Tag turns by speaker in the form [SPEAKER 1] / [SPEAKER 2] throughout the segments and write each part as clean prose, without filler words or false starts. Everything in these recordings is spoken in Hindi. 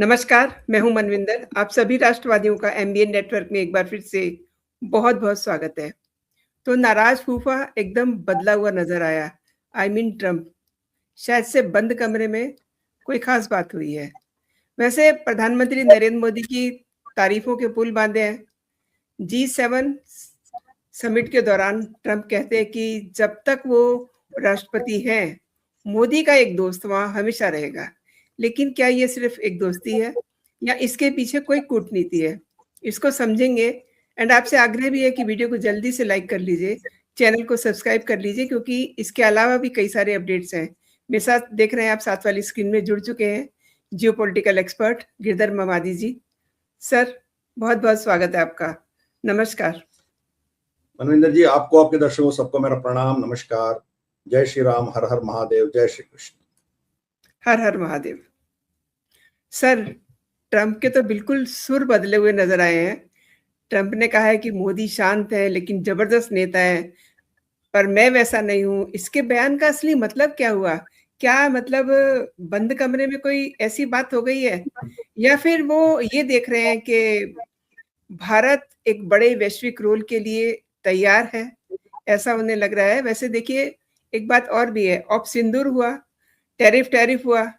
[SPEAKER 1] नमस्कार, मैं हूँ मनविंदर। आप सभी राष्ट्रवादियों का एमबीएन नेटवर्क में एक बार फिर से बहुत-बहुत स्वागत है। तो नाराज़ फूफा एकदम बदला हुआ नज़र आया, आई मीन ट्रम्प। शायद से बंद कमरे में कोई ख़ास बात हुई है। वैसे प्रधानमंत्री नरेंद्र मोदी की तारीफ़ों के पुल बाँधे हैं। जी7 समिट के दौरान ट्रम्प कहते हैं कि जब तक वो राष्ट्रपति हैं, मोदी का एक दोस्त वहाँ हमेशा रहेगा। लेकिन क्या ये सिर्फ़ एक दोस्ती है या इसके पीछे कोई कूटनीति है? इसको समझेंगे एंड आपसे आग्रह भी है कि वीडियो को जल्दी से लाइक कर लीजिए, चैनल को सब्सक्राइब कर लीजिए क्योंकि इसके अलावा भी कई सारे अपडेट्स हैं। मेरे साथ देख रहे हैं आप साथ वाली स्क्रीन में जुड़ चुके हैं, जियोपॉलिटिकल एक्सपर्ट गिरधर ममादी जी। सर, बहुत-बहुत स्वागत है आपका। नमस्कार।
[SPEAKER 2] मनविंदर जी, आपको, आपके दर्शकों सबको मेरा प्रणाम, नमस्कार। जय श्री राम, हर हर महादेव, जय श्री कृष्ण।
[SPEAKER 1] हर हर महादेव। सर, ट्रंप के तो बिल्कुल सुर बदले हुए नजर आए हैं। ट्रंप ने कहा है कि मोदी शांत है लेकिन जबरदस्त नेता है, पर मैं वैसा नहीं हूं। इसके बयान का असली मतलब क्या हुआ? क्या मतलब बंद कमरे में कोई ऐसी बात हो गई है या फिर वो ये देख रहे हैं कि भारत एक बड़े वैश्विक रोल के लिए तैयार है, ऐसा उन्हें लग रहा है। वैसे देखिए, एक बात और भी है, ऑप सिंदूर हुआ, टैरिफ हुआ,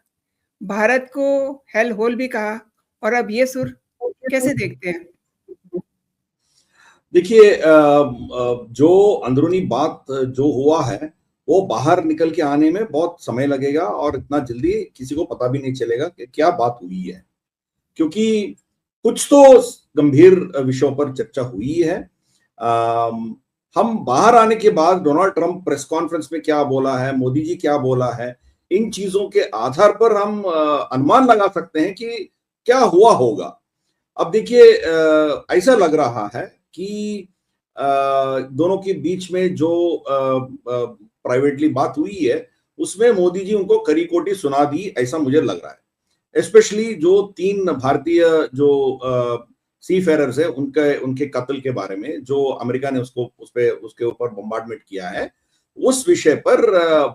[SPEAKER 1] भारत को हेल होल भी कहा, और अब ये सुर कैसे देखते हैं?
[SPEAKER 2] देखिए, जो अंदरूनी बात जो हुआ है वो बाहर निकल के आने में बहुत समय लगेगा और इतना जल्दी किसी को पता भी नहीं चलेगा कि क्या बात हुई है, क्योंकि कुछ तो गंभीर विषयों पर चर्चा हुई है। हम बाहर आने के बाद डोनाल्ड ट्रंप प्रेस कॉन्फ्रेंस में क्या बोला है, मोदी जी क्या बोला है, इन चीजों के आधार पर हम अनुमान लगा सकते हैं कि क्या हुआ होगा। अब देखिए, ऐसा लग रहा है कि दोनों के बीच में जो प्राइवेटली बात हुई है उसमें मोदी जी उनको करी कोटी सुना दी, ऐसा मुझे लग रहा है। स्पेशली जो 3 भारतीय जो सी फेरर्स है उनके उनके कत्ल के बारे में जो अमेरिका ने उसके ऊपर बम्बार्डमेंट किया है, उस विषय पर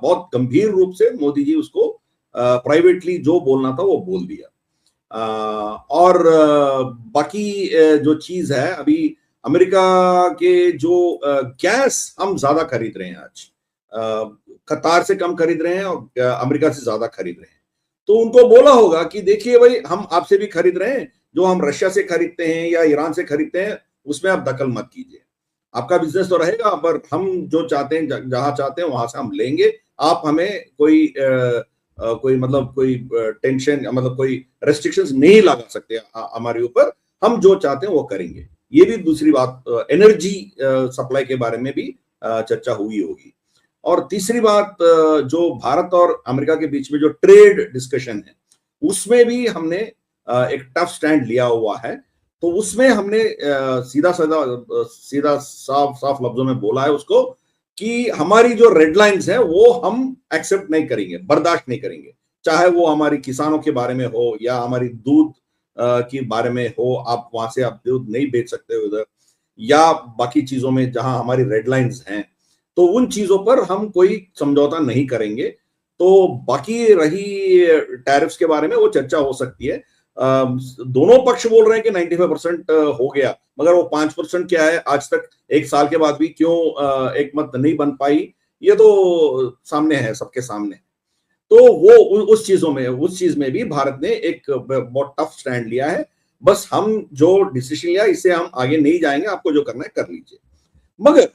[SPEAKER 2] बहुत गंभीर रूप से मोदी जी उसको प्राइवेटली जो बोलना था वो बोल दिया। और बाकी जो चीज है, अभी अमेरिका के जो गैस हम ज्यादा खरीद रहे हैं आज, कतार से कम खरीद रहे हैं और अमेरिका से ज्यादा खरीद रहे हैं। तो उनको बोला होगा कि देखिए भाई, हम आपसे भी खरीद रहे हैं, जो हम रशिया से खरीदते हैं या ईरान से खरीदते हैं उसमें आप दखल मत कीजिए। आपका बिजनेस तो रहेगा, पर हम जो चाहते हैं, जहां चाहते हैं वहां से हम लेंगे। आप हमें कोई मतलब कोई टेंशन, मतलब कोई रेस्ट्रिक्शंस नहीं लगा सकते हमारे ऊपर। हम जो चाहते हैं वो करेंगे। ये भी दूसरी बात, एनर्जी सप्लाई के बारे में भी चर्चा हुई होगी। और तीसरी बात, जो भारत और अमेरिका के बीच में जो ट्रेड डिस्कशन है उसमें भी हमने एक टफ स्टैंड लिया हुआ है। तो उसमें हमने सीधा साफ साफ लफ्जों में बोला है उसको कि हमारी जो रेड लाइंस है वो हम एक्सेप्ट नहीं करेंगे, बर्दाश्त नहीं करेंगे। चाहे वो हमारी किसानों के बारे में हो या हमारी दूध के बारे में हो, आप वहां से आप दूध नहीं बेच सकते उधर, या बाकी चीजों में जहां हमारी रेड लाइंस हैं, तो उन चीजों पर हम कोई समझौता नहीं करेंगे। तो बाकी रही टैरिफ्स के बारे में, वो चर्चा हो सकती है। दोनों पक्ष बोल रहे हैं कि 95% हो गया, मगर वो 5% क्या है, आज तक 1 साल के बाद भी क्यों एक मत नहीं बन पाई, ये तो सामने है, सबके सामने। तो वो उस चीज में भी भारत ने एक बहुत टफ स्टैंड लिया है। बस हम जो डिसीजन लिया इससे हम आगे नहीं जाएंगे, आपको जो करना है कर लीजिए। मगर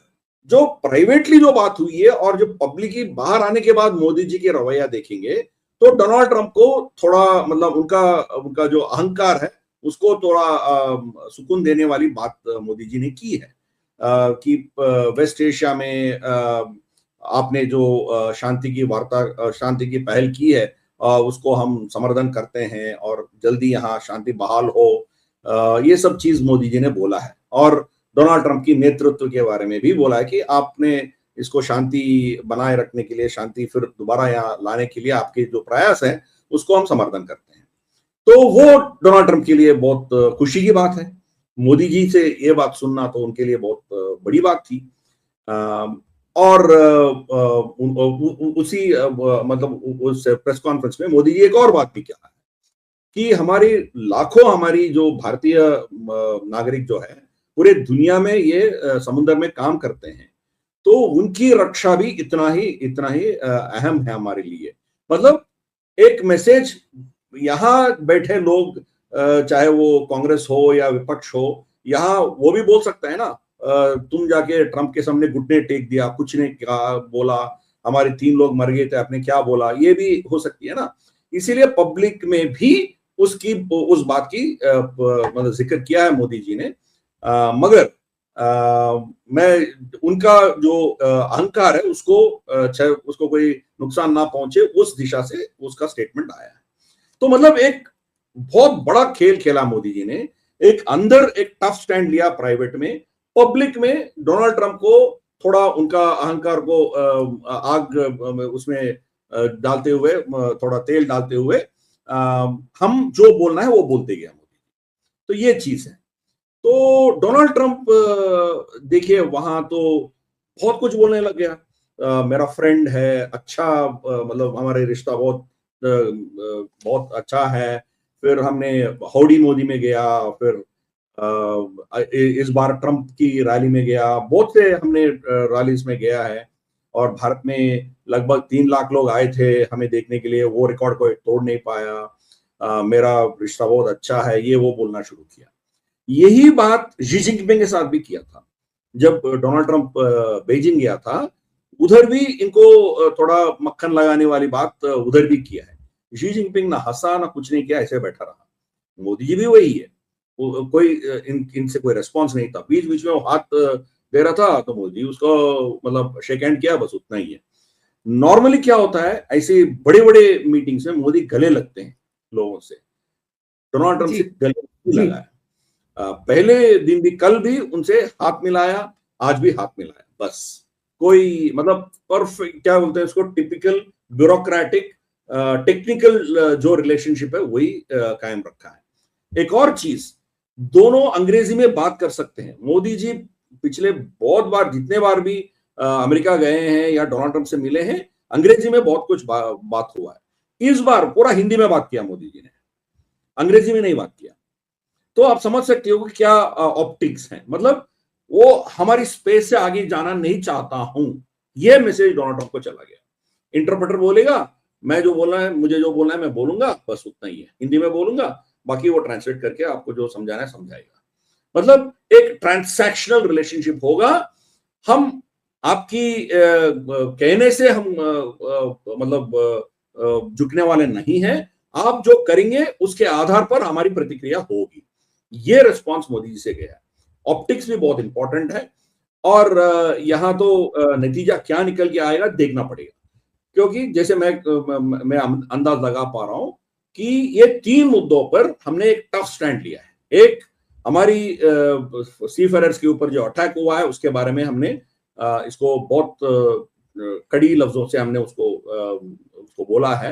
[SPEAKER 2] जो प्राइवेटली जो बात हुई है और जो पब्लिकली बाहर आने के बाद मोदी जी के रवैया देखेंगे, तो डोनाल्ड ट्रंप को थोड़ा, मतलब उनका उनका जो अहंकार है उसको थोड़ा सुकून देने वाली बात मोदी जी ने की है, कि वेस्ट एशिया में आपने जो शांति की पहल की है, उसको हम समर्थन करते हैं और जल्दी यहाँ शांति बहाल हो। ये सब चीज मोदी जी ने बोला है। और डोनाल्ड ट्रंप की नेतृत्व के बारे में भी बोला है कि आपने इसको शांति बनाए रखने के लिए, शांति फिर दोबारा यहाँ लाने के लिए आपके जो प्रयास हैं उसको हम समर्थन करते हैं। तो वो डोनाल्ड ट्रंप के लिए बहुत खुशी की बात है। मोदी जी से ये बात सुनना तो उनके लिए बहुत बड़ी बात थी। और उसी मतलब उस प्रेस कॉन्फ्रेंस में मोदी जी एक और बात भी कहा है कि हमारी लाखों हमारी जो भारतीय नागरिक जो है पूरे दुनिया में ये समुद्र में काम करते हैं, तो उनकी रक्षा भी इतना ही अहम है हमारे लिए। मतलब एक मैसेज यहाँ बैठे लोग, चाहे वो कांग्रेस हो या विपक्ष हो, यहाँ वो भी बोल सकता है ना, तुम जाके ट्रंप के सामने घुटने टेक दिया, कुछ नहीं कहा, बोला, हमारे 3 लोग मर गए थे, आपने क्या बोला, ये भी हो सकती है ना। इसीलिए पब्लिक में भी उस बात की मतलब जिक्र किया है मोदी जी ने। मगर मैं उनका जो अहंकार है उसको कोई नुकसान ना पहुंचे, उस दिशा से उसका स्टेटमेंट आया है। तो मतलब एक बहुत बड़ा खेल खेला मोदी जी ने, एक अंदर एक टफ स्टैंड लिया प्राइवेट में, पब्लिक में डोनाल्ड ट्रंप को थोड़ा उनका अहंकार को आग उसमें डालते हुए, थोड़ा तेल डालते हुए, हम जो बोलना है वो बोलते गए मोदी। तो ये चीज है। तो डोनाल्ड ट्रंप देखिए वहां तो बहुत कुछ बोलने लग गया, मेरा फ्रेंड है, अच्छा, मतलब हमारे रिश्ता बहुत अच्छा है। फिर हमने हाउडी मोदी में गया, फिर इस बार ट्रंप की रैली में गया, बहुत से हमने रैलीज में गया है, और भारत में लगभग 3 लाख लोग आए थे हमें देखने के लिए, वो रिकॉर्ड को तोड़ नहीं पाया, मेरा रिश्ता बहुत अच्छा है, ये वो बोलना शुरू किया। यही बात शी जिनपिंग के साथ भी किया था। जब डोनाल्ड ट्रंप बीजिंग गया था, उधर भी इनको थोड़ा मक्खन लगाने वाली बात उधर भी किया है। शी जिनपिंग ना हंसा ना कुछ नहीं किया, ऐसे बैठा रहा। मोदी जी भी वही है, कोई इनसे कोई रेस्पॉन्स नहीं था। बीच बीच में वो हाथ दे रहा था तो मोदी उसको मतलब शेक हैंड किया, बस उतना ही है। नॉर्मली क्या होता है, ऐसे बड़े बड़े मीटिंग्स में मोदी गले लगते हैं लोगों से, डोनाल्ड ट्रंप
[SPEAKER 1] जी,
[SPEAKER 2] से गले नहीं
[SPEAKER 1] जी।
[SPEAKER 2] लगाया। पहले दिन भी, कल भी उनसे हाथ मिलाया, आज भी हाथ मिलाया, बस। कोई मतलब परफेक्ट, क्या बोलते हैं उसको, टिपिकल ब्यूरोक्रेटिक टेक्निकल जो रिलेशनशिप है वही कायम रखा है। एक और चीज, दोनों अंग्रेजी में बात कर सकते हैं। मोदी जी पिछले बहुत बार, जितने बार भी अमेरिका गए हैं या डोनाल्ड ट्रंप से मिले हैं, अंग्रेजी में बहुत कुछ बात हुआ है। इस बार पूरा हिंदी में बात किया मोदी जी ने, अंग्रेजी में नहीं बात किया। तो आप समझ सकते हो कि क्या ऑप्टिक्स है। मतलब वो हमारी स्पेस से आगे जाना नहीं चाहता हूं, यह मैसेज डोनाल्ड ट्रंप को चला गया। इंटरप्रेटर बोलेगा, मैं जो बोलना है, मुझे जो बोलना है मैं बोलूंगा, बस उतना ही है, हिंदी में बोलूंगा, बाकी वो ट्रांसलेट करके आपको जो समझाना है समझाएगा। मतलब एक ट्रांसैक्शनल रिलेशनशिप होगा। हम आपकी कहने से हम मतलब झुकने वाले नहीं हैं, आप जो करेंगे उसके आधार पर हमारी प्रतिक्रिया होगी। ये रिस्पॉन्स मोदी जी से गया है। ऑप्टिक्स भी बहुत इंपॉर्टेंट है, और यहां तो नतीजा क्या निकल के आएगा देखना पड़ेगा। क्योंकि जैसे मैं अंदाज लगा पा रहा हूं कि ये 3 मुद्दों पर हमने एक टफ स्टैंड लिया है। एक, हमारी सीफेयरर्स के ऊपर जो अटैक हुआ है उसके बारे में हमने इसको बहुत कड़ी लफ्जों से हमने उसको बोला है।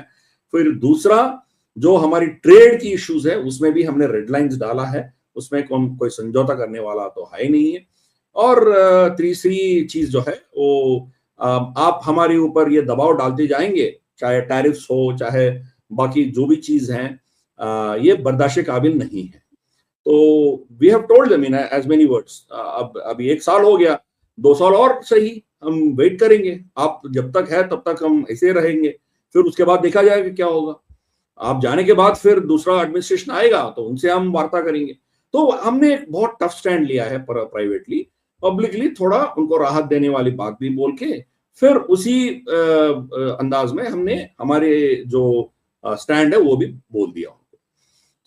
[SPEAKER 2] फिर दूसरा, जो हमारी ट्रेड की इश्यूज है उसमें भी हमने रेड लाइंस डाला है, उसमें कोई समझौता करने वाला तो है ही नहीं है। और तीसरी चीज जो है वो, आप हमारे ऊपर ये दबाव डालते जाएंगे, चाहे टैरिफ्स हो, चाहे बाकी जो भी चीज हैं, ये बर्दाश्त काबिल नहीं है। तो we have told them in as many words. अब अभी 1 साल हो गया, 2 साल और सही हम वेट करेंगे, आप जब तक है तब तक हम ऐसे रहेंगे, फिर उसके बाद देखा जाएगा क्या होगा। आप जाने के बाद फिर दूसरा एडमिनिस्ट्रेशन आएगा तो उनसे हम वार्ता करेंगे। तो हमने एक बहुत टफ स्टैंड लिया है प्राइवेटली, पब्लिकली थोड़ा उनको राहत देने वाली बात भी बोल के, फिर उसी अंदाज में हमने हमारे जो स्टैंड है वो भी बोल दिया उनको।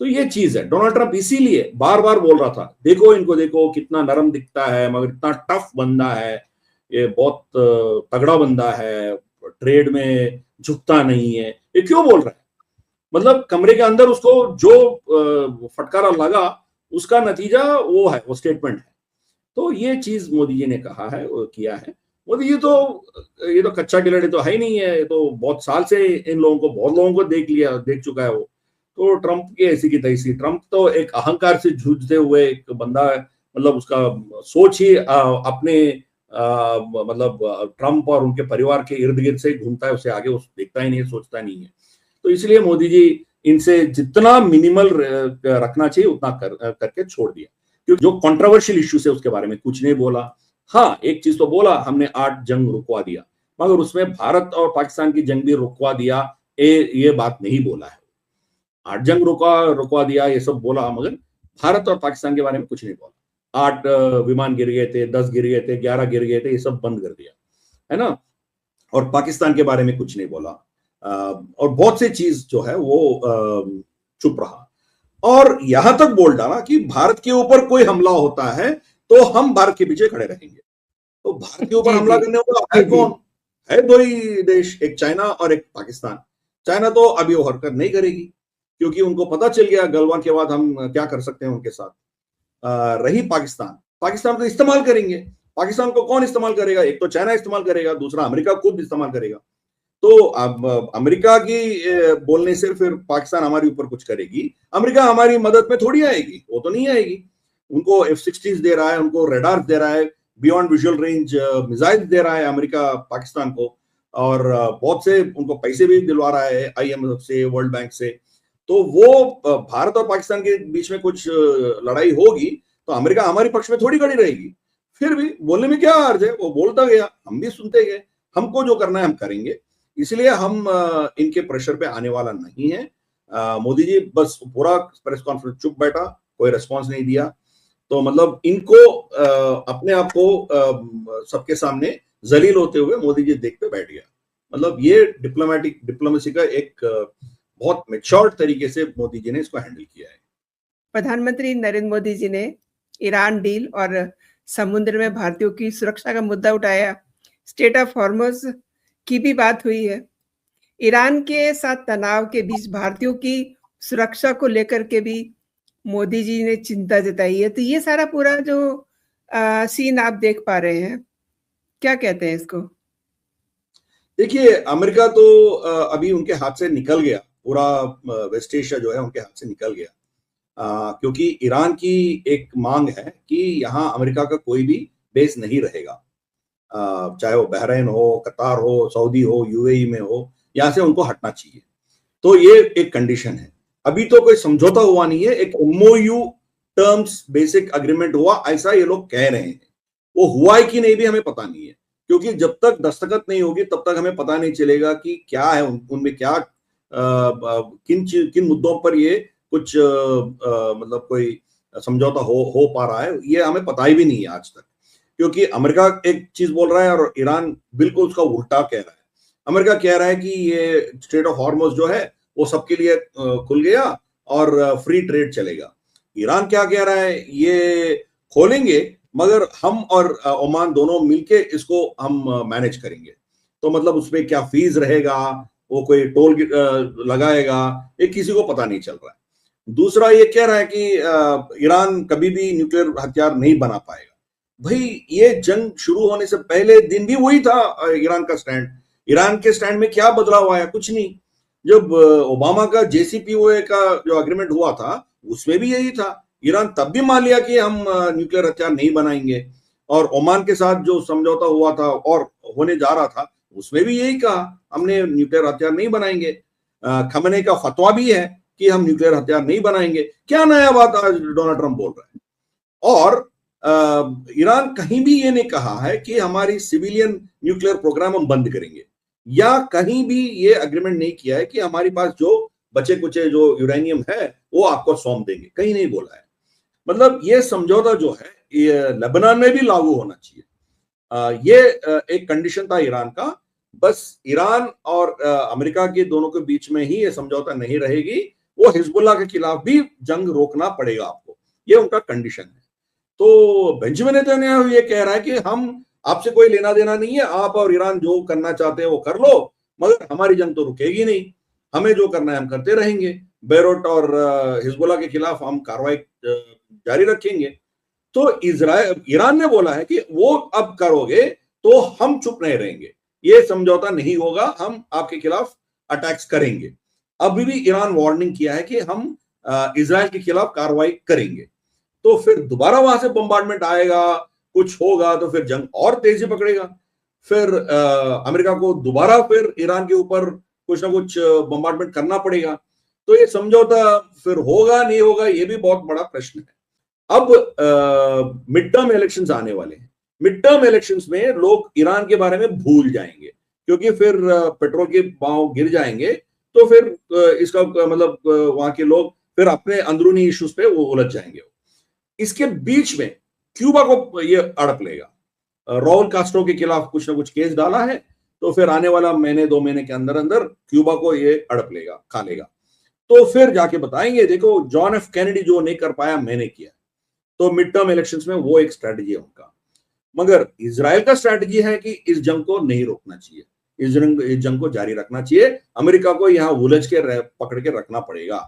[SPEAKER 2] तो ये चीज है। डोनाल्ड ट्रंप इसीलिए बार बार बोल रहा था, देखो इनको, देखो कितना नरम दिखता है मगर इतना टफ बंदा है, ये बहुत तगड़ा बंदा है, ट्रेड में झुकता नहीं है। ये क्यों बोल रहा है? मतलब कमरे के अंदर उसको जो फटकारा लगा, उसका नतीजा वो है, वो स्टेटमेंट है। तो ये चीज मोदी जी ने कहा है, वो किया है। मोदी जी तो, ये तो कच्चा खिलाड़ी तो है ही नहीं है, ये तो बहुत साल से इन लोगों को, बहुत लोगों को देख चुका है वो। तो ट्रंप की ऐसी की तैसी, ट्रंप तो एक अहंकार से जूझते हुए एक बंदा है। मतलब उसका सोच ही अपने मतलब ट्रंप और उनके परिवार के इर्द गिर्द से घूमता है, उसे आगे उस देखता ही नहीं है, सोचता नहीं है। तो इसलिए मोदी जी इनसे जितना मिनिमल रखना चाहिए उतना करके छोड़ दिया। क्योंकि जो कंट्रोवर्शियल इश्यूज है उसके बारे में कुछ नहीं बोला। हाँ, एक चीज तो बोला, हमने 8 जंग रुकवा दिया, मगर उसमें भारत और पाकिस्तान की जंग भी रुकवा दिया, ये बात नहीं बोला है। 8 जंग रुकवा दिया ये सब बोला, मगर भारत और पाकिस्तान के बारे में कुछ नहीं बोला। 8 विमान गिर गए थे, 10 गिर गए थे, 11 गिर गए थे, ये सब बंद कर दिया, है ना। और पाकिस्तान के बारे में कुछ नहीं बोला, और बहुत सी चीज जो है वो चुप रहा। और यहां तक बोल डाला कि भारत के ऊपर कोई हमला होता है तो हम भारत के पीछे खड़े रहेंगे। तो भारत के ऊपर हमला करने वाला है कौन? है दो ही देश, एक चाइना और एक पाकिस्तान। चाइना तो अभी वो हरकत नहीं करेगी, क्योंकि उनको पता चल गया गलवान के बाद हम क्या कर सकते हैं उनके साथ। रही पाकिस्तान, पाकिस्तान को इस्तेमाल करेंगे। पाकिस्तान को कौन इस्तेमाल करेगा? एक तो चाइना इस्तेमाल करेगा, दूसरा अमेरिका खुद इस्तेमाल करेगा। तो अब अमेरिका की बोलने से फिर पाकिस्तान हमारे ऊपर कुछ करेगी, अमेरिका हमारी मदद में थोड़ी आएगी, वो तो नहीं आएगी। उनको F-16 दे रहा है, उनको रेडार दे रहा है, बियॉन्ड विजुअल रेंज मिसाइल दे रहा है अमेरिका पाकिस्तान को, और बहुत से उनको पैसे भी दिलवा रहा है IMF से, वर्ल्ड बैंक से। तो वो भारत और पाकिस्तान के बीच में कुछ लड़ाई होगी तो अमेरिका हमारे पक्ष में थोड़ी खड़ी रहेगी। फिर भी बोलने में क्या अर्ज है, वो बोलता गया, हम भी सुनते गए। हमको जो करना है हम करेंगे, इसलिए हम इनके प्रेशर पे आने वाला नहीं है। मोदी जी बस पूरा प्रेस कॉन्फ्रेंस चुप बैठा, कोई रिस्पांस नहीं दिया। तो मतलब इनको अपने आप को सबके सामने जलील होते हुए मोदी जी देखते बैठ गया। मतलब ये डिप्लोमेसी का एक बहुत मैच्योर्ड तरीके से मोदी जी ने इसको हैंडल किया है।
[SPEAKER 1] प्रधानमंत्री नरेंद्र मोदी जी ने ईरान डील और समुद्र में भारतीयों की सुरक्षा का मुद्दा उठाया। स्टेट ऑफ हॉर्मुज की भी बात हुई है। ईरान के साथ तनाव के बीच भारतीयों की सुरक्षा को लेकर के भी मोदी जी ने चिंता जताई है। तो ये सारा पूरा जो सीन आप देख पा रहे हैं, क्या कहते हैं इसको?
[SPEAKER 2] देखिए, अमेरिका तो अभी उनके हाथ से निकल गया, पूरा वेस्ट एशिया जो है उनके हाथ से निकल गया। क्योंकि ईरान की एक मांग है कि यहाँ अमेरिका का कोई भी बेस नहीं रहेगा, चाहे वो बहरीन हो, कतार हो, सऊदी हो, UAE में हो, यहाँ से उनको हटना चाहिए। तो ये एक कंडीशन है। अभी तो कोई समझौता हुआ नहीं है, एक MOU टर्म्स बेसिक अग्रीमेंट हुआ, ऐसा ये लोग कह रहे हैं। वो हुआ है कि नहीं भी हमें पता नहीं है, क्योंकि जब तक दस्तखत नहीं होगी तब तक हमें पता नहीं चलेगा कि क्या है उनमें, क्या किन मुद्दों पर ये कुछ मतलब कोई समझौता हो पा रहा है, ये हमें पता ही भी नहीं है आज तक। क्योंकि अमेरिका एक चीज बोल रहा है और ईरान बिल्कुल उसका उल्टा कह रहा है। अमेरिका कह रहा है कि ये स्ट्रेट ऑफ हॉर्मुज जो है वो सबके लिए खुल गया और फ्री ट्रेड चलेगा। ईरान क्या कह रहा है, ये खोलेंगे मगर हम और ओमान दोनों मिलके इसको हम मैनेज करेंगे। तो मतलब उसमें क्या फीस रहेगा, वो कोई टोल लगाएगा, ये किसी को पता नहीं चल रहा है। दूसरा ये कह रहा है कि ईरान कभी भी न्यूक्लियर हथियार नहीं बना पाएगा। भाई, ये जंग शुरू होने से पहले दिन भी वही था ईरान का स्टैंड। ईरान के स्टैंड में क्या बदलाव आया? कुछ नहीं। जब ओबामा का JCPOA का जो अग्रीमेंट हुआ था उसमें भी यही था। ईरान तब भी मान लिया कि हम न्यूक्लियर हथियार नहीं बनाएंगे, और ओमान के साथ जो समझौता हुआ था और होने जा रहा था उसमें भी यही कहा, हमने न्यूक्लियर हथियार नहीं बनाएंगे। खमेनी का फतवा भी है कि हम न्यूक्लियर हथियार नहीं बनाएंगे। क्या नया बात आज डोनाल्ड ट्रंप बोल रहे हैं? और ईरान कहीं भी ये नहीं कहा है कि हमारी सिविलियन न्यूक्लियर प्रोग्राम हम बंद करेंगे, या कहीं भी ये अग्रीमेंट नहीं किया है कि हमारे पास जो बचे कुचे जो यूरेनियम है वो आपको सौंप देंगे, कहीं नहीं बोला है। मतलब ये समझौता जो है ये लेबनान में भी लागू होना चाहिए। ये एक कंडीशन था ईरान का। बस ईरान और अमेरिका के दोनों के बीच में ही ये समझौता नहीं रहेगी, वो हिजबुल्लाह के खिलाफ भी जंग रोकना पड़ेगा आपको, ये उनका कंडीशन है। तो बेंजामिन नेतन्याहू ये कह रहा है कि हम आपसे कोई लेना देना नहीं है, आप और ईरान जो करना चाहते हैं वो कर लो, मगर हमारी जंग तो रुकेगी नहीं, हमें जो करना है हम करते रहेंगे। बेरूत और हिजबुल्लाह के खिलाफ हम कार्रवाई जारी रखेंगे। तो ईरान ने बोला है कि वो अब करोगे तो हम चुप नहीं रहेंगे, ये समझौता नहीं होगा, हम आपके खिलाफ अटैक्स करेंगे। अभी भी ईरान वार्निंग किया है कि हम इजराइल के खिलाफ कार्रवाई करेंगे। तो फिर दोबारा वहां से बम्बार्डमेंट आएगा, कुछ होगा तो फिर जंग और तेजी पकड़ेगा। फिर अमेरिका को दोबारा फिर ईरान के ऊपर कुछ ना कुछ बम्बार्डमेंट करना पड़ेगा। तो ये समझौता फिर होगा नहीं होगा, ये भी बहुत बड़ा प्रश्न है। अब मिड टर्म इलेक्शंस आने वाले हैं। मिड टर्म इलेक्शंस में लोग ईरान के बारे में भूल जाएंगे, क्योंकि फिर पेट्रोल के भाव गिर जाएंगे, तो फिर इसका मतलब वहां के लोग फिर अपने अंदरूनी इश्यूज पे वो उलझ जाएंगे। इसके बीच में क्यूबा को ये अड़प लेगा। राउल कास्ट्रो के खिलाफ कुछ ना कुछ केस डाला है, तो फिर आने वाला महीने 2 महीने के अंदर अंदर क्यूबा को ये अड़प लेगा, खा लेगा। तो फिर जाके बताएंगे देखो जॉन एफ कैनेडी जो नहीं कर पाया मैंने किया। तो मिड टर्म इलेक्शंस में वो एक स्ट्रैटेजी है उनका। मगर इजराइल का स्ट्रैटेजी है कि इस जंग को नहीं रोकना चाहिए, इस जंग को जारी रखना चाहिए। अमेरिका को यहां उलझ के पकड़ के रखना पड़ेगा,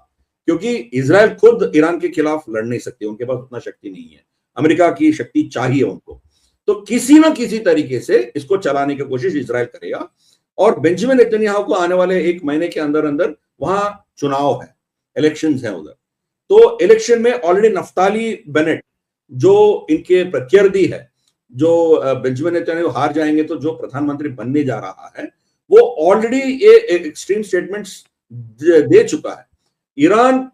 [SPEAKER 2] क्योंकि इजराइल खुद ईरान के खिलाफ लड़ नहीं सकते, उनके पास उतना शक्ति नहीं है। अमेरिका की शक्ति चाहिए उनको। तो किसी ना किसी तरीके से इसको चलाने की कोशिश इजराइल करेगा। और बेंजामिन नेतन्याहू को आने वाले 1 महीने के अंदर अंदर वहां चुनाव है, इलेक्शंस है उधर। तो इलेक्शन में ऑलरेडी नफ्ताली बेनेट जो इनके प्रत्याशी है, जो बेंजामिन नेतन्याहू हार जाएंगे तो जो प्रधानमंत्री बनने जा रहा है, वो ऑलरेडी ये एक्सट्रीम स्टेटमेंट्स दे चुका है। ईरान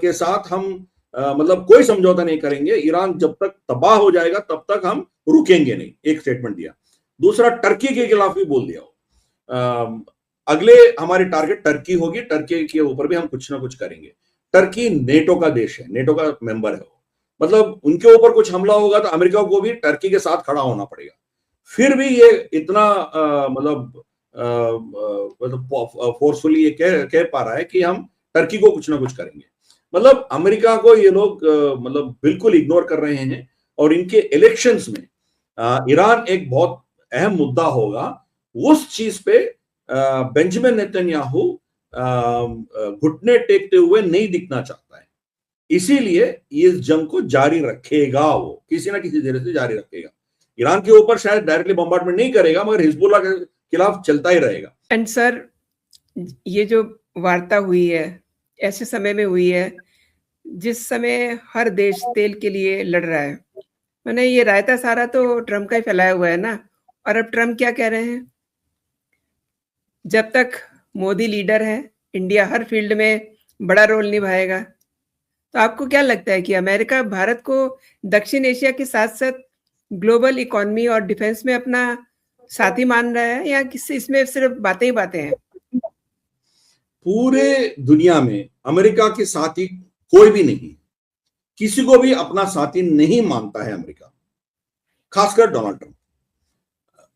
[SPEAKER 2] के साथ हम मतलब कोई समझौता नहीं करेंगे, ईरान जब तक तबाह हो जाएगा तब तक हम रुकेंगे नहीं, एक स्टेटमेंट दिया। दूसरा, टर्की के खिलाफ भी बोल दिया, अगले हमारी टारगेट टर्की होगी, टर्की के ऊपर भी हम कुछ ना कुछ करेंगे। टर्की नेटो का देश है, नेटो का मेंबर है वो, मतलब उनके ऊपर कुछ हमला होगा तो अमेरिका को भी टर्की के साथ खड़ा होना पड़ेगा। फिर भी ये इतना मतलब फोर्सफुली ये कह पा रहा है कि हम टर्की को कुछ ना कुछ करेंगे। मतलब अमेरिका को ये लोग मतलब बिल्कुल इग्नोर कर रहे हैं। और इनके इलेक्शंस में ईरान एक बहुत अहम मुद्दा होगा। उस चीज पे बेंजामिन नेतन्याहू घुटने टेकते हुए नहीं दिखना चाहता है, इसीलिए इस जंग को जारी रखेगा, वो किसी ना किसी तरह से जारी रखेगा। ईरान के ऊपर शायद डायरेक्टली बम्बार्डमेंट नहीं करेगा, मगर हिजबुल्ला के खिलाफ चलता ही रहेगा।
[SPEAKER 1] एंड सर, ये जो वार्ता हुई है ऐसे समय में हुई है जिस समय हर देश तेल के लिए लड़ रहा है। मैंने ये रायता सारा तो ट्रम्प का ही फैलाया हुआ है ना। और अब ट्रम्प क्या कह रहे हैं, जब तक मोदी लीडर है इंडिया हर फील्ड में बड़ा रोल निभाएगा। तो आपको क्या लगता है कि अमेरिका भारत को दक्षिण एशिया के साथ साथ ग्लोबल इकोनॉमी और डिफेंस में अपना साथी मान रहा है, या किसी इसमें सिर्फ बातें ही बातें हैं?
[SPEAKER 2] पूरे दुनिया में अमेरिका के साथी कोई भी नहीं, किसी को भी अपना साथी नहीं मानता है अमेरिका, खासकर डोनाल्ड ट्रंप।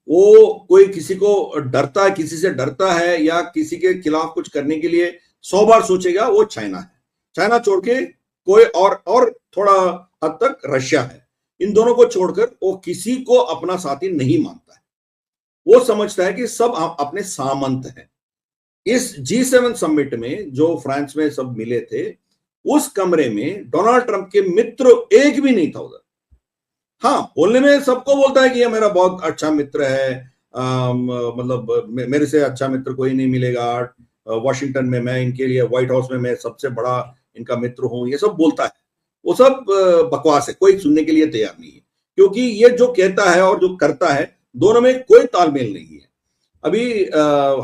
[SPEAKER 2] वो कोई किसी को डरता है, किसी से डरता है या किसी के खिलाफ कुछ करने के लिए 100 बार सोचेगा, वो चाइना है। चाइना छोड़ के कोई और थोड़ा हद तक रशिया है। इन दोनों को छोड़कर वो किसी को अपना साथी नहीं मानता है। वो समझता है कि सब अपने सामंत हैं। इस G7 समिट में जो फ्रांस में सब मिले थे, उस कमरे में डोनाल्ड ट्रंप के मित्र एक भी नहीं था उधर। हाँ, बोलने में सबको बोलता है कि ये मेरा बहुत अच्छा मित्र है, मतलब मेरे से अच्छा मित्र कोई नहीं मिलेगा वॉशिंगटन में, मैं इनके लिए व्हाइट हाउस में मैं सबसे बड़ा इनका मित्र हूं, ये सब बोलता है। वो सब बकवास है, कोई सुनने के लिए तैयार नहीं है, क्योंकि ये जो कहता है और जो करता है दोनों में कोई तालमेल नहीं है। अभी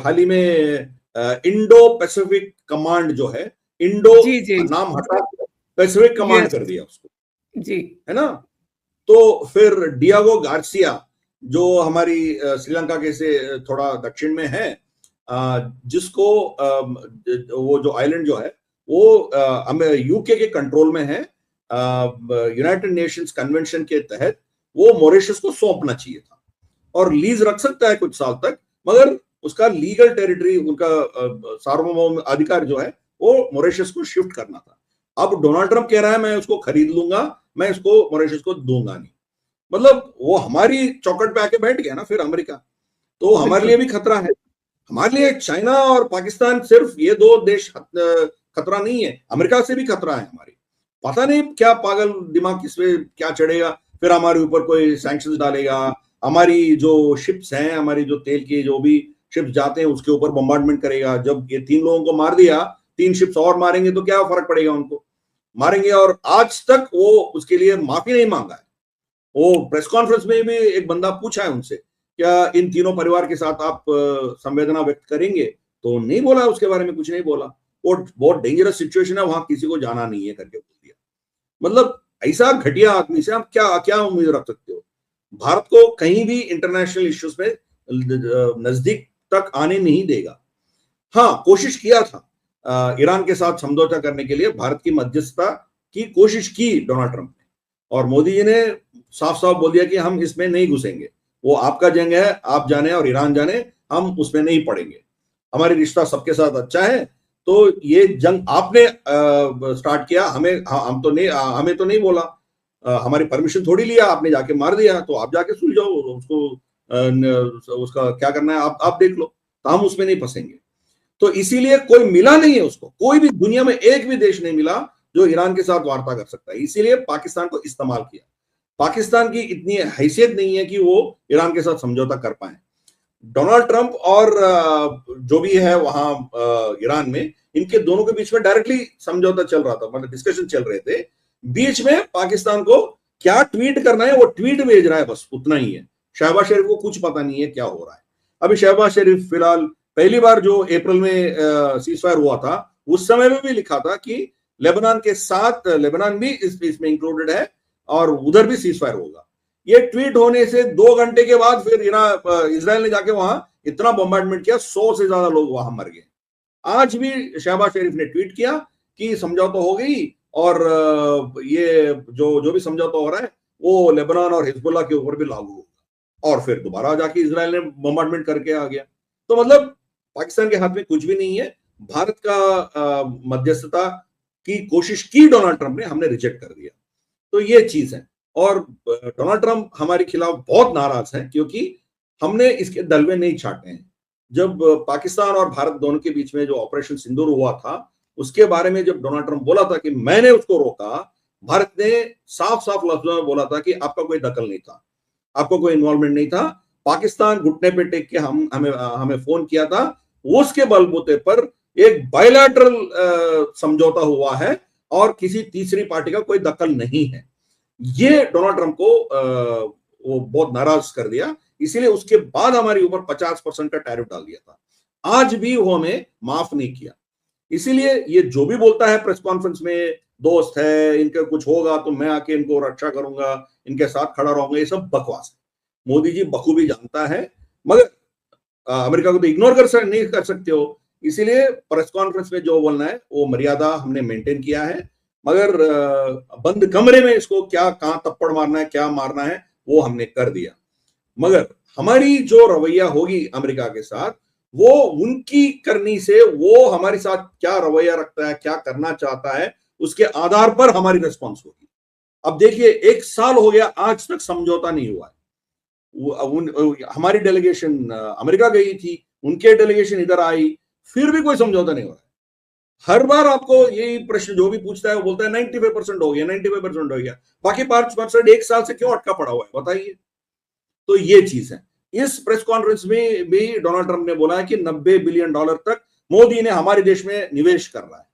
[SPEAKER 2] हाल ही में इंडो पैसिफिक कमांड जो है, इंडो नाम हटा पैसिफिक कमांड कर दिया उसको, जी है ना। तो फिर डियागो गार्सिया जो हमारी श्रीलंका के से थोड़ा दक्षिण में है, जिसको वो जो आइलैंड जो है वो यूके के कंट्रोल में है, यूनाइटेड नेशंस कन्वेंशन के तहत वो मॉरिशस को सौंपना चाहिए था और लीज रख सकता है कुछ साल तक, मगर उसका लीगल टेरिटरी, उनका सार्वभौम अधिकार जो है वो मॉरिशस को शिफ्ट करना था। अब डोनाल्ड ट्रंप कह रहा है मैं उसको खरीद लूंगा, मैं इसको मॉरिशस को दूंगा नहीं। मतलब वो हमारी चौकट पे आके बैठ गया ना फिर अमेरिका, तो हमारे लिए भी खतरा है। हमारे लिए चाइना और पाकिस्तान सिर्फ ये 2 देश खतरा नहीं है, अमेरिका से भी खतरा है हमारी। पता नहीं क्या पागल दिमाग किसमें क्या चढ़ेगा, फिर हमारे ऊपर कोई सैंक्शंस डालेगा, हमारी जो शिप्स हैं, हमारी जो तेल की जो भी शिप्स जाते हैं उसके ऊपर बम्बार्डमेंट करेगा। जब ये 3 लोगों को मार दिया, 3 शिप्स और मारेंगे तो क्या फर्क पड़ेगा, उनको मारेंगे। और आज तक वो उसके लिए माफी नहीं मांगा है। वो प्रेस कॉन्फ्रेंस में भी एक बंदा पूछा है उनसे, क्या इन तीनों परिवार के साथ आप संवेदना व्यक्त करेंगे, तो नहीं बोला, उसके बारे में कुछ नहीं बोला। वो बहुत डेंजरस सिचुएशन है, वहां किसी को जाना नहीं है करके बोल दिया। मतलब ऐसा घटिया आदमी से आप क्या क्या उम्मीद रख सकते हो? भारत को कहीं भी इंटरनेशनल इश्यूज में नजदीक तक आने नहीं देगा। हाँ, कोशिश किया था ईरान के साथ समझौता करने के लिए, भारत की मध्यस्थता की कोशिश की डोनाल्ड ट्रंप ने, और मोदी जी ने साफ साफ बोल दिया कि हम इसमें नहीं घुसेंगे, वो आपका जंग है, आप जाने और ईरान जाने, हम उसमें नहीं पड़ेंगे, हमारी रिश्ता सबके साथ अच्छा है, तो ये जंग आपने स्टार्ट किया, हम तो नहीं, हमें तो नहीं बोला, हमारी परमिशन थोड़ी लिया, आपने जाके मार दिया, तो आप जाके सुलझाओ उसको, उसका क्या करना है आप देख लो, तो हम उसमें नहीं फंसेंगे। तो इसीलिए कोई मिला नहीं है उसको, कोई भी दुनिया में एक भी देश नहीं मिला जो ईरान के साथ वार्ता कर सकता है, इसीलिए पाकिस्तान को इस्तेमाल किया। पाकिस्तान की इतनी हैसियत नहीं है कि वो ईरान के साथ समझौता कर पाए। डोनाल्ड ट्रंप और जो भी है वहां ईरान में, इनके दोनों के बीच में डायरेक्टली समझौता चल रहा था, मतलब डिस्कशन चल रहे थे। बीच में पाकिस्तान को क्या ट्वीट करना है वो ट्वीट भेज रहा है, बस उतना ही है। शहबाज शरीफ को कुछ पता नहीं है क्या हो रहा है। अभी शहबाज शरीफ फिलहाल पहली बार जो अप्रैल में सीजफायर हुआ था, उस समय में भी लिखा था कि लेबनान के साथ, लेबनान भी इसमें इंक्लूडेड है और उधर भी सीजफायर होगा। ये ट्वीट होने से 2 घंटे के बाद फिर इजराइल ने जाके वहां इतना बॉम्बार्डमेंट किया, 100 से ज्यादा लोग वहां मर गए। आज भी शहबाज शरीफ ने ट्वीट किया कि समझौता हो गई और ये जो भी समझौता हो रहा है वो लेबनान और हिजबुल्लाह के ऊपर भी लागू होगा, और फिर दोबारा जाके इजराइल ने बॉम्बार्डमेंट करके आ गया। तो मतलब पाकिस्तान के हाथ में कुछ भी नहीं है। भारत का मध्यस्थता की कोशिश की डोनाल्ड ट्रंप ने, हमने रिजेक्ट कर दिया। तो ये चीज है। और डोनाल्ड ट्रंप हमारे खिलाफ बहुत नाराज है क्योंकि हमने इसके दलवे नहीं छाटे हैं। जब पाकिस्तान और भारत दोनों के बीच में जो ऑपरेशन सिंदूर हुआ था, उसके बारे में जब डोनाल्ड ट्रंप बोला था कि मैंने उसको रोका, भारत ने साफ साफ लफ्जों में बोला था कि आपका कोई दखल नहीं था, आपको कोई इन्वॉल्वमेंट नहीं था। पाकिस्तान घुटने पे टेक के हमें फोन किया था, उसके बलबूते पर एक बायलैटरल समझौता हुआ है और किसी तीसरी पार्टी का कोई दखल नहीं है। ये डोनाल्ड ट्रंप को वो बहुत नाराज कर दिया, इसीलिए उसके बाद हमारे ऊपर 50% का टैरिफ डाल दिया था। आज भी वो हमें माफ नहीं किया। इसीलिए ये जो भी बोलता है प्रेस कॉन्फ्रेंस में, दोस्त है, इनका कुछ होगा तो मैं आके इनको रक्षा करूंगा, इनके साथ खड़ा रहूंगा, ये सब बकवास है। मोदी जी बखूबी जानता है, मगर अमेरिका को तो इग्नोर नहीं कर सकते हो। इसीलिए प्रेस कॉन्फ्रेंस में जो बोलना है वो मर्यादा हमने मेंटेन किया है, मगर बंद कमरे में इसको क्या कहां थप्पड़ मारना है, क्या मारना है, वो हमने कर दिया। मगर हमारी जो रवैया होगी अमेरिका के साथ, वो उनकी करनी से, वो हमारे साथ क्या रवैया रखता है, क्या करना चाहता है, उसके आधार पर हमारी रिस्पॉन्स होगी। अब देखिए 1 साल हो गया, आज तक समझौता नहीं हुआ है। हमारी डेलीगेशन अमेरिका गई थी, उनके डेलीगेशन इधर आई, फिर भी कोई समझौता नहीं हो रहा है। हर बार आपको यही प्रश्न जो भी पूछता है वो बोलता है 95% हो गया, 95% हो गया, बाकी 5% 1 साल से क्यों अटका पड़ा हुआ है बताइए। तो ये चीज है। इस प्रेस कॉन्फ्रेंस में भी डोनाल्ड ट्रंप ने बोला है कि $90 बिलियन तक मोदी ने हमारे देश में निवेश कर रहा है।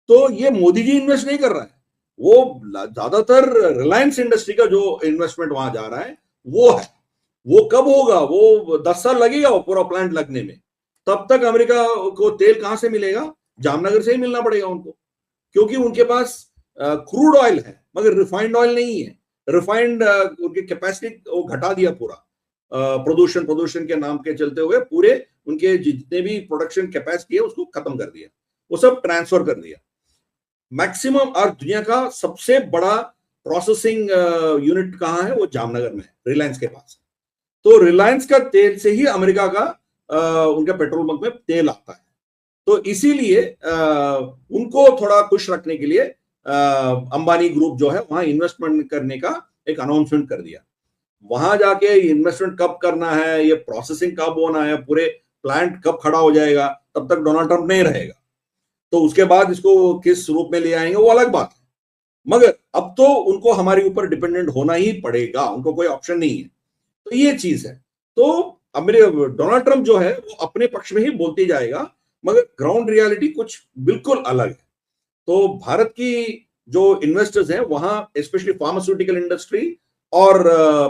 [SPEAKER 2] तो ये मोदी जी इन्वेस्ट नहीं कर रहा है, वो ज्यादातर रिलायंस इंडस्ट्री का जो इन्वेस्टमेंट वहां जा रहा है वो है। वो कब होगा? वो 10 साल लगेगा वो पूरा प्लांट लगने में। तब तक अमेरिका को तेल कहां से मिलेगा? जामनगर से ही मिलना पड़ेगा उनको, क्योंकि उनके पास क्रूड ऑयल है मगर रिफाइंड ऑयल नहीं है। रिफाइंड उनकी कैपेसिटी वो घटा दिया पूरा, प्रदूषण के नाम के चलते हुए पूरे उनके जितने भी प्रोडक्शन कैपेसिटी है उसको खत्म कर दिया, वो सब ट्रांसफर कर दिया। मैक्सिमम और दुनिया का सबसे बड़ा प्रोसेसिंग यूनिट कहां है? वो जामनगर में है, रिलायंस के पास। तो रिलायंस का तेल से ही अमेरिका का उनका पेट्रोल पंप में तेल आता है। तो इसीलिए उनको थोड़ा खुश रखने के लिए अंबानी ग्रुप जो है वहां इन्वेस्टमेंट करने का एक अनाउंसमेंट कर दिया। वहां जाके इन्वेस्टमेंट कब करना है, ये प्रोसेसिंग कब होना है, पूरे प्लांट कब खड़ा हो जाएगा, तब तक डोनाल्ड ट्रंप नहीं रहेगा। तो उसके बाद इसको किस रूप में ले आएंगे वो अलग बात है, मगर अब तो उनको हमारे ऊपर डिपेंडेंट होना ही पड़ेगा, उनको कोई ऑप्शन नहीं है। तो ये चीज है। तो डोनाल्ड ट्रंप जो है वो अपने पक्ष में ही बोलते जाएगा, मगर ग्राउंड रियलिटी कुछ बिल्कुल अलग है। तो भारत की जो इन्वेस्टर्स हैं वहां स्पेशली फार्मास्यूटिकल इंडस्ट्री और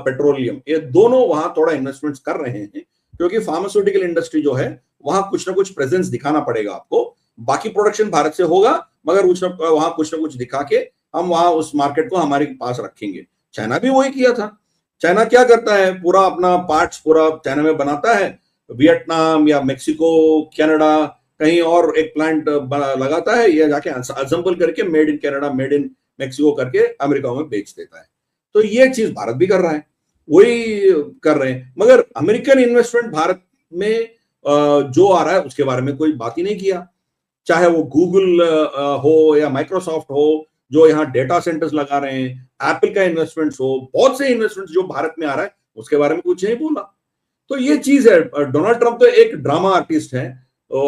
[SPEAKER 2] पेट्रोलियम, ये दोनों वहां थोड़ा इन्वेस्टमेंट्स कर रहे हैं, क्योंकि फार्मास्यूटिकल इंडस्ट्री जो है वहां कुछ ना कुछ प्रेजेंस दिखाना पड़ेगा आपको। बाकी प्रोडक्शन भारत से होगा, मगर वहां कुछ ना कुछ दिखा के हम वहां उस मार्केट को हमारे पास रखेंगे। चाइना भी वही किया था। चाइना क्या करता है, पूरा अपना पार्ट्स पूरा चाइना में बनाता है, वियतनाम या मेक्सिको, कनाडा कहीं और एक प्लांट लगाता है, या जाके असेंबल करके made in Canada, made in Mexico करके अमेरिका में बेच देता है। तो ये चीज भारत भी कर रहा है, वही कर रहे हैं। मगर अमेरिकन इन्वेस्टमेंट भारत में जो आ रहा है उसके बारे में कोई बात ही नहीं किया। चाहे वो गूगल हो या माइक्रोसॉफ्ट हो, जो यहाँ डेटा सेंटर्स लगा रहे हैं, एप्पल का इन्वेस्टमेंट्स हो, बहुत से इन्वेस्टमेंट्स जो भारत में आ रहा है उसके बारे में कुछ नहीं बोला। तो ये चीज है, डोनाल्ड ट्रंप तो एक ड्रामा आर्टिस्ट है,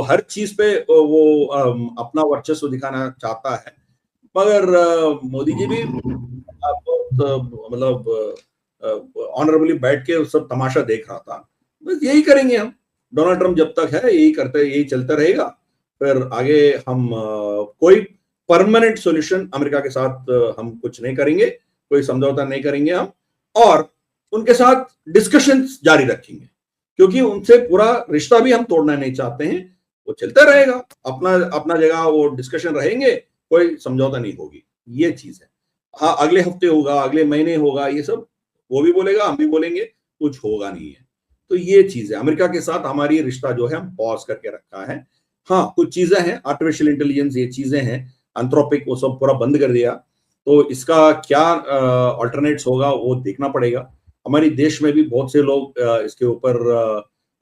[SPEAKER 2] हर चीज पे वो अपना वर्चस्व दिखाना चाहता है। मगर मोदी जी भी बहुत मतलब ऑनरेबली बैठ के सब तमाशा देख रहा था। बस यही करेंगे हम, डोनाल्ड ट्रंप जब तक है यही करते, यही चलता रहेगा। फिर आगे हम कोई परमानेंट सॉल्यूशन अमेरिका के साथ हम कुछ नहीं करेंगे, कोई समझौता नहीं करेंगे हम, और उनके साथ डिस्कशंस जारी रखेंगे, क्योंकि उनसे पूरा रिश्ता भी हम तोड़ना नहीं चाहते हैं। वो चलता रहेगा अपना अपना जगह, वो डिस्कशन रहेंगे, कोई समझौता नहीं होगी, ये चीज है। हाँ, अगले हफ्ते होगा, अगले महीने होगा, ये सब वो भी बोलेगा, हम भी बोलेंगे, कुछ होगा नहीं है। तो ये चीज है, अमेरिका के साथ हमारी रिश्ता जो है हम पॉज करके रखा है। हाँ, कुछ चीजें हैं, आर्टिफिशियल इंटेलिजेंस, ये चीजें हैं, एंथ्रोपिक, वो सब पूरा बंद कर दिया। तो इसका क्या अल्टरनेट्स होगा वो देखना पड़ेगा। हमारे देश में भी बहुत से लोग इसके ऊपर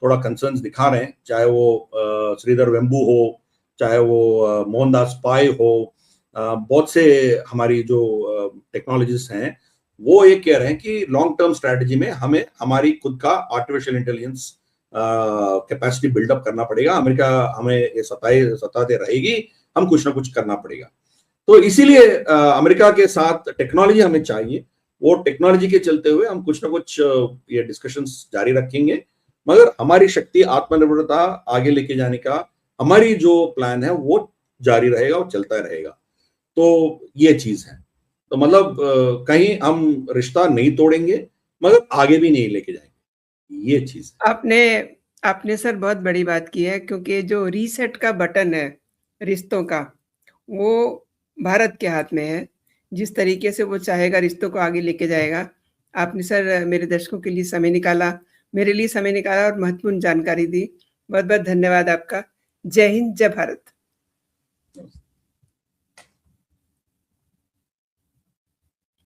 [SPEAKER 2] थोड़ा कंसर्न्स दिखा रहे हैं, चाहे वो श्रीधर वेम्बू हो, चाहे वो मोहनदास पाई हो, बहुत से हमारी जो टेक्नोलॉजिस्ट हैं वो ये कह रहे हैं कि लॉन्ग टर्म स्ट्रेटजी में हमें हमारी खुद का आर्टिफिशियल इंटेलिजेंस कैपेसिटी बिल्डअप करना पड़ेगा। अमेरिका हमें ये सताते रहेगी, हम कुछ ना कुछ करना पड़ेगा। तो इसीलिए अमेरिका के साथ टेक्नोलॉजी हमें चाहिए, वो टेक्नोलॉजी के चलते हुए हम कुछ ना कुछ ये डिस्कशंस जारी रखेंगे। मगर हमारी शक्ति, आत्मनिर्भरता आगे लेके जाने का हमारी जो प्लान है वो जारी रहेगा, वो चलता रहेगा। तो ये चीज है, तो मतलब कहीं हम रिश्ता नहीं तोड़ेंगे मगर आगे भी नहीं लेके जाएंगे, ये चीज है।
[SPEAKER 1] आपने सर बहुत बड़ी बात की है, क्योंकि जो रीसेट का बटन है रिश्तों का, वो भारत के हाथ में है। जिस तरीके से वो चाहेगा रिश्तों को आगे लेके जाएगा। आपने सर मेरे दर्शकों के लिए समय निकाला, मेरे लिए समय निकाला और महत्वपूर्ण जानकारी दी। बहुत बहुत धन्यवाद आपका। जय हिंद, जय भारत।